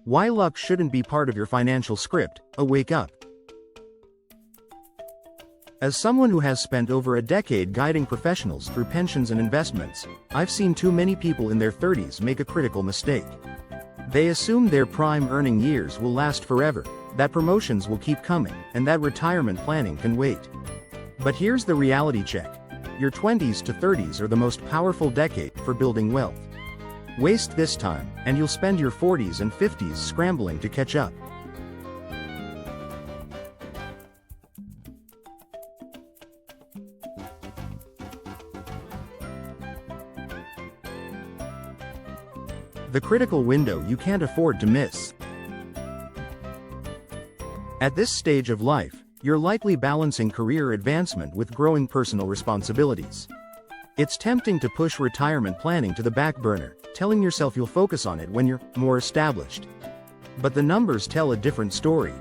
Why luck shouldn't be part of your financial script. Wake up. As someone who has spent over a decade guiding professionals through pensions and investments, I've seen too many people in their 30s make a critical mistake. They assume their prime earning years will last forever, that promotions will keep coming, and that retirement planning can wait. But here's the reality check. Your 20s to 30s are the most powerful decade for building wealth. Waste this time, and you'll spend your 40s and 50s scrambling to catch up. The critical window you can't afford to miss. At this stage of life, you're likely balancing career advancement with growing personal responsibilities. It's tempting to push retirement planning to the back burner, telling yourself you'll focus on it when you're more established. But the numbers tell a different story.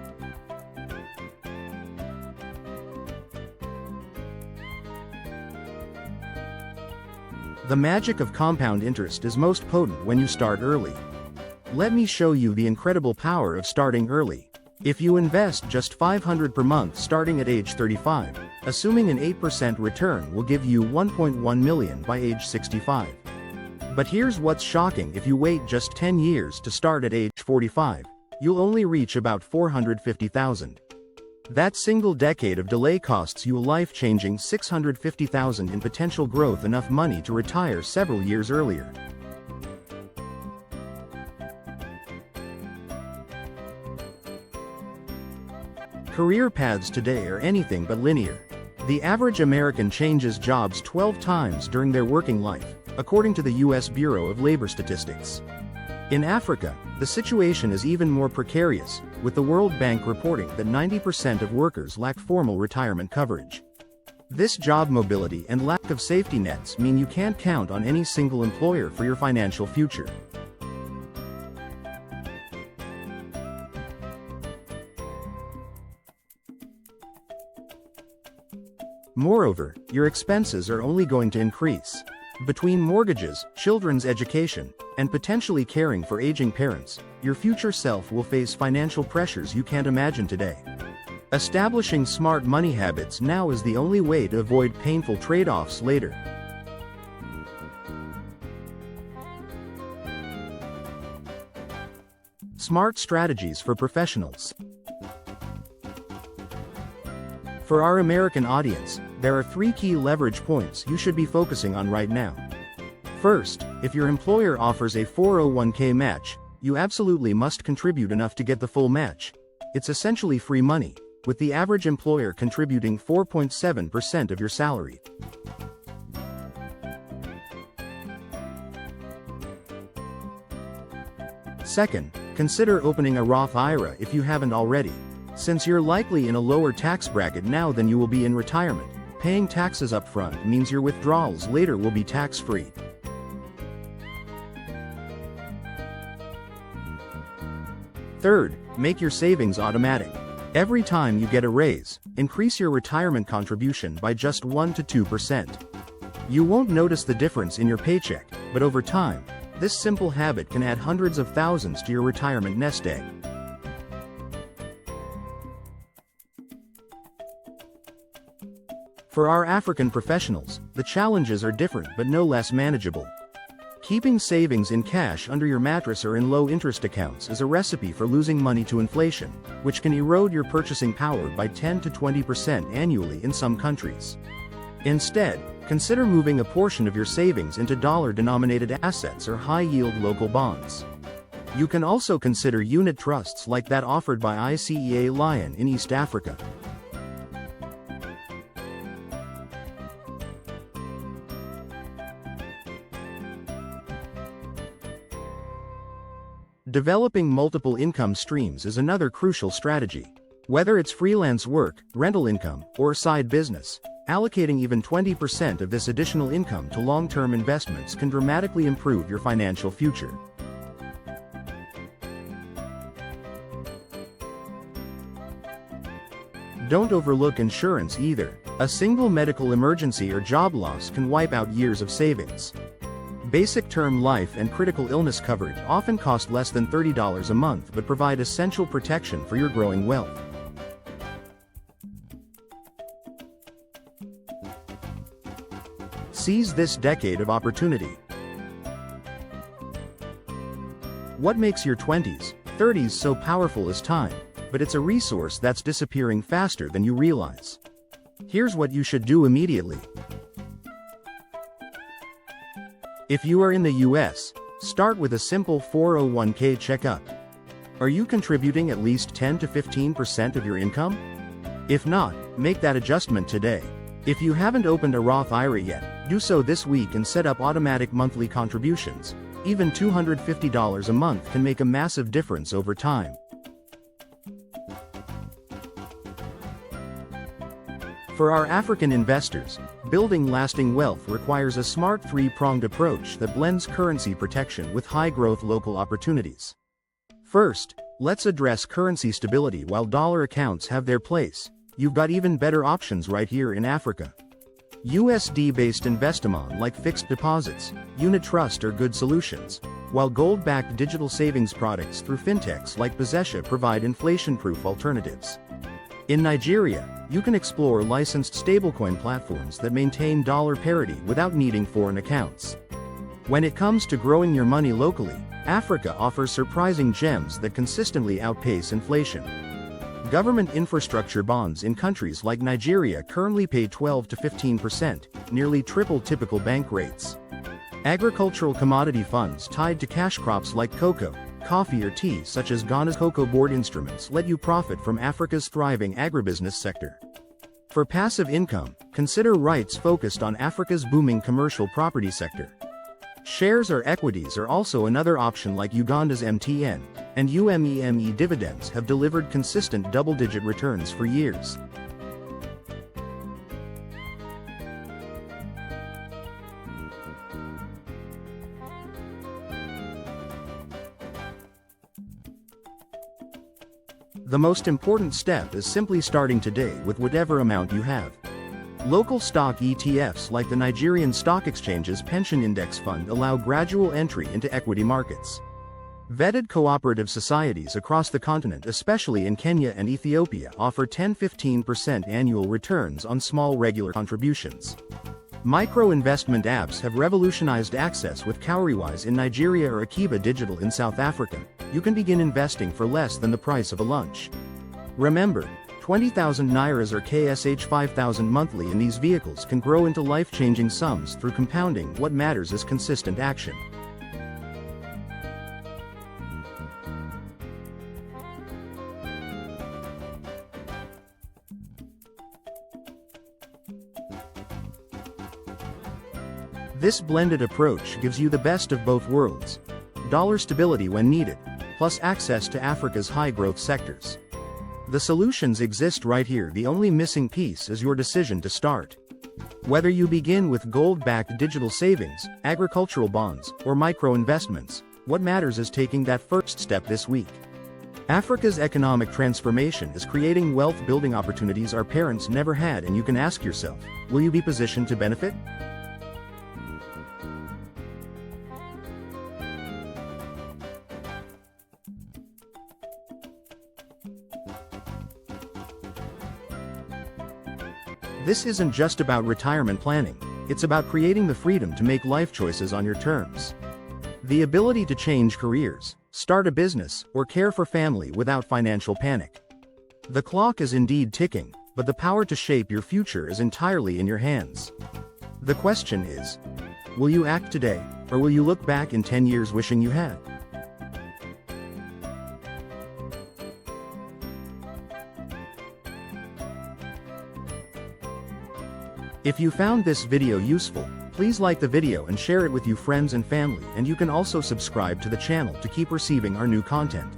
The magic of compound interest is most potent when you start early. Let me show you the incredible power of starting early. If you invest just $500 per month starting at age 35, assuming an 8% return will give you $1.1 million by age 65. But here's what's shocking: if you wait just 10 years to start at age 45, you'll only reach about $450,000. That single decade of delay costs you a life-changing $650,000 in potential growth, enough money to retire several years earlier. Career paths today are anything but linear. The average American changes jobs 12 times during their working life, according to the U.S. Bureau of Labor Statistics. In Africa, the situation is even more precarious, with the World Bank reporting that 90% of workers lack formal retirement coverage. This job mobility and lack of safety nets mean you can't count on any single employer for your financial future. Moreover, your expenses are only going to increase. Between mortgages, children's education, and potentially caring for aging parents, your future self will face financial pressures you can't imagine today. Establishing smart money habits now is the only way to avoid painful trade-offs later. Smart strategies for professionals. For our American audience, there are 3 key leverage points you should be focusing on right now. First, if your employer offers a 401k match, you absolutely must contribute enough to get the full match. It's essentially free money, with the average employer contributing 4.7% of your salary. Second, consider opening a Roth IRA if you haven't already. Since you're likely in a lower tax bracket now than you will be in retirement, paying taxes up front means your withdrawals later will be tax-free. Third, make your savings automatic. Every time you get a raise, increase your retirement contribution by just 1 to 2%. You won't notice the difference in your paycheck, but over time, this simple habit can add hundreds of thousands to your retirement nest egg. For our African professionals, the challenges are different but no less manageable. Keeping savings in cash under your mattress or in low-interest accounts is a recipe for losing money to inflation, which can erode your purchasing power by 10 to 20% annually in some countries. Instead, consider moving a portion of your savings into dollar-denominated assets or high-yield local bonds. You can also consider unit trusts like that offered by ICEA Lion in East Africa. Developing multiple income streams is another crucial strategy. Whether it's freelance work, rental income, or a side business, allocating even 20% of this additional income to long-term investments can dramatically improve your financial future. Don't overlook insurance either. A single medical emergency or job loss can wipe out years of savings. Basic term life and critical illness coverage often cost less than $30 a month but provide essential protection for your growing wealth. Seize this decade of opportunity. What makes your 20s, 30s so powerful is time, but it's a resource that's disappearing faster than you realize. Here's what you should do immediately. If you are in the US, start with a simple 401k checkup. Are you contributing at least 10 to 15% of your income? If not, make that adjustment today. If you haven't opened a Roth IRA yet, do so this week and set up automatic monthly contributions. Even $250 a month can make a massive difference over time. For our African investors, building lasting wealth requires a smart three-pronged approach that blends currency protection with high-growth local opportunities. First, let's address currency stability. While dollar accounts have their place, you've got even better options right here in Africa. USD-based investments like fixed deposits, unit trust are good solutions, while gold-backed digital savings products through fintechs like Possession provide inflation-proof alternatives. In Nigeria, you can explore licensed stablecoin platforms that maintain dollar parity without needing foreign accounts. When it comes to growing your money locally, Africa offers surprising gems that consistently outpace inflation. Government infrastructure bonds in countries like Nigeria currently pay 12 to 15%, nearly triple typical bank rates. Agricultural commodity funds tied to cash crops like cocoa, coffee or tea such as Ghana's cocoa board instruments let you profit from Africa's thriving agribusiness sector. For passive income, consider REITs focused on Africa's booming commercial property sector. Shares or equities are also another option like Uganda's MTN, and UMEME dividends have delivered consistent double-digit returns for years. The most important step is simply starting today with whatever amount you have. Local stock ETFs like the Nigerian Stock Exchange's Pension Index Fund allow gradual entry into equity markets. Vetted cooperative societies across the continent, especially in Kenya and Ethiopia, offer 10–15% annual returns on small regular contributions. Micro-investment apps have revolutionized access with Cowrywise in Nigeria or Akiba Digital in South Africa. You can begin investing for less than the price of a lunch. Remember, 20,000 Nairas or KSH 5,000 monthly in these vehicles can grow into life-changing sums through compounding. What matters is consistent action. This blended approach gives you the best of both worlds: dollar stability when needed, plus access to Africa's high-growth sectors. The solutions exist right here. The only missing piece is your decision to start. Whether you begin with gold-backed digital savings, agricultural bonds, or micro-investments, what matters is taking that first step this week. Africa's economic transformation is creating wealth-building opportunities our parents never had, and you can ask yourself, will you be positioned to benefit? This isn't just about retirement planning, it's about creating the freedom to make life choices on your terms. The ability to change careers, start a business, or care for family without financial panic. The clock is indeed ticking, but the power to shape your future is entirely in your hands. The question is, will you act today, or will you look back in 10 years wishing you had? If you found this video useful, please like the video and share it with your friends and family, and you can also subscribe to the channel to keep receiving our new content.